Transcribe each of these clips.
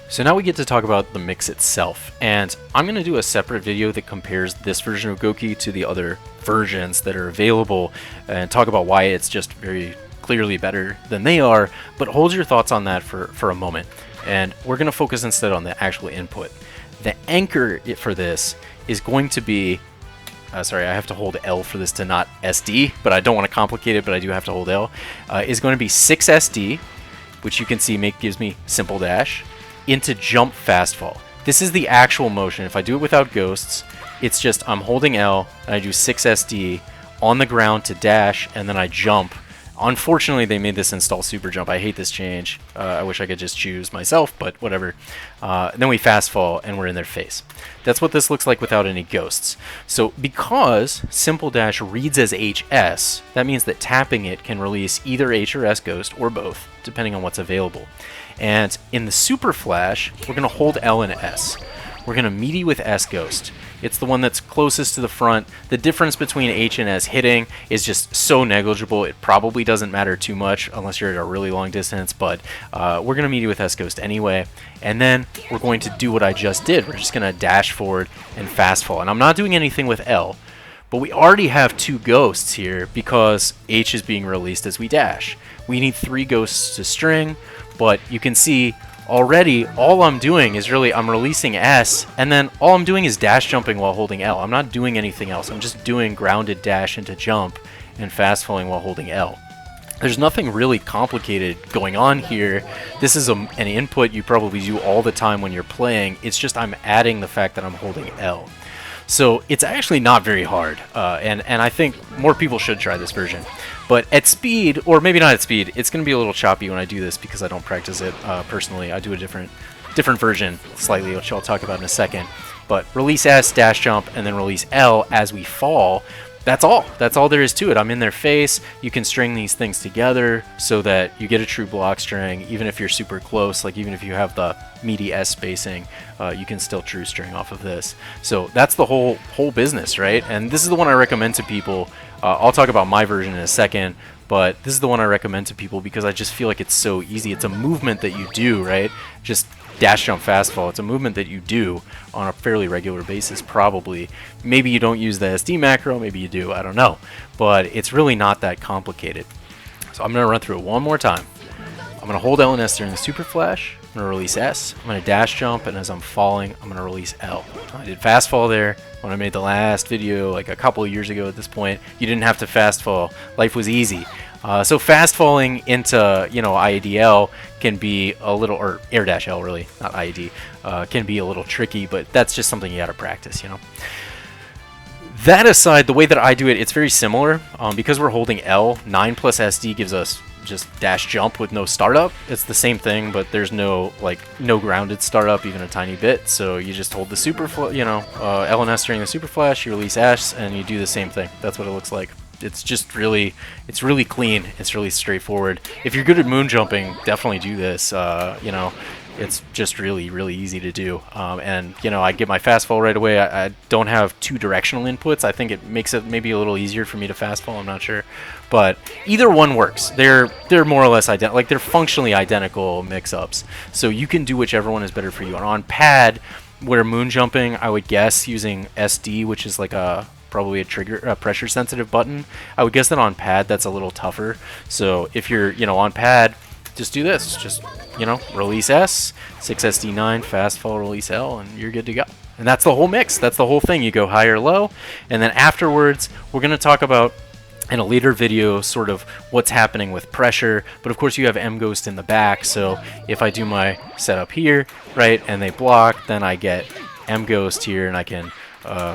So now we get to talk about the mix itself, and I'm going to do a separate video that compares this version of Ghoki to the other versions that are available and talk about why it's just very clearly better than they are, but hold your thoughts on that for a moment. And we're going to focus instead on the actual input. The anchor for this is going to be, sorry, I have to hold L for this to not SD, but I don't want to complicate it, but I do have to hold L, is going to be 6 SD, which you can see gives me simple dash, into jump fast fall. This is the actual motion. If I do it without ghosts, it's just I'm holding L and I do 6 SD on the ground to dash, and then I jump. Unfortunately, they made this install super jump. I hate this change. I wish I could just choose myself, but whatever. Then we fast fall and we're in their face. That's what this looks like without any ghosts. So because simple dash reads as HS, that means that tapping it can release either H or S ghost or both, depending on what's available. And in the super flash, we're going to hold L and S. We're going to meaty with S ghost. It's the one that's closest to the front. The difference between H and S hitting is just so negligible, it probably doesn't matter too much unless you're at a really long distance, but we're going to meet you with S Ghost anyway. And then we're going to do what I just did. We're just going to dash forward and fast fall. And I'm not doing anything with L, but we already have 2 ghosts here because H is being released as we dash. We need 3 ghosts to string, but you can see already all I'm doing is really I'm releasing S, and then all I'm doing is dash jumping while holding L. I'm not doing anything else. I'm just doing grounded dash into jump and fast falling while holding L. There's nothing really complicated going on here. This is an input you probably do all the time when you're playing. It's just I'm adding the fact that I'm holding L. So it's actually not very hard, and I think more people should try this version. But at speed, or maybe not at speed, it's going to be a little choppy when I do this because I don't practice it personally. I do a different version slightly, which I'll talk about in a second. But release S, dash jump, and then release L as we fall. That's all. That's all there is to it. I'm in their face. You can string these things together so that you get a true block string, even if you're super close. Like even if you have the meaty S spacing, you can still true string off of this. So that's the whole business, right? And this is the one I recommend to people. I'll talk about my version in a second, but this is the one I recommend to people because I just feel like it's so easy. It's a movement that you do, right? Just dash jump fast fall. It's a movement that you do on a fairly regular basis, probably. Maybe you don't use the SD macro, maybe you do, I don't know. But it's really not that complicated. So I'm going to run through it one more time. I'm going to hold L and S during the super flash. I'm going to release S. I'm going to dash jump, and as I'm falling, I'm going to release L. I did fast fall there when I made the last video like a couple of years ago at this point. You didn't have to fast fall. Life was easy. So fast falling into, IADL can be a little, or air dash L really, not IAD, can be a little tricky, but that's just something you got to practice, That aside, the way that I do it, it's very similar. Because we're holding L, 9 plus SD gives us just dash jump with no startup. It's the same thing, but there's no grounded startup, even a tiny bit. So you just hold the super, L and S during the super flash, you release S, and you do the same thing. That's what it looks like. It's just really, it's really clean. It's really straightforward. If you're good at moon jumping, definitely do this. It's just really, really easy to do. And I get my fast fall right away. I don't have 2 directional inputs. I think it makes it maybe a little easier for me to fast fall. I'm not sure, but either one works. They're more or less identical. Like they're functionally identical mix-ups. So you can do whichever one is better for you. And on pad, where moon jumping, I would guess using SD, which is like probably a pressure sensitive button. I would guess that on pad that's a little tougher. So if you're on pad, just do this. Just release S, 6 SD9, fast fall, release L, and you're good to go. And that's the whole mix. That's the whole thing. You go high or low, and then afterwards we're going to talk about in a later video sort of what's happening with pressure. But of course you have M Ghost in the back, so if I do my setup here, right, and they block, then I get M Ghost here, and I can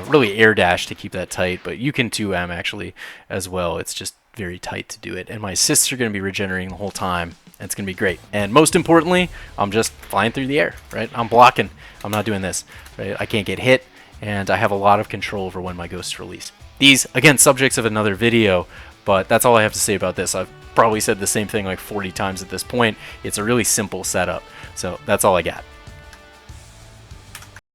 really air dash to keep that tight, but you can 2M actually as well. It's just very tight to do it, and my assists are going to be regenerating the whole time, and it's going to be great. And most importantly, I'm just flying through the air, right? I'm blocking. I'm not doing this, right? I can't get hit, and I have a lot of control over when my ghosts release. These, again, subjects of another video, but that's all I have to say about this. I've probably said the same thing like 40 times at this point. It's a really simple setup, so that's all I got.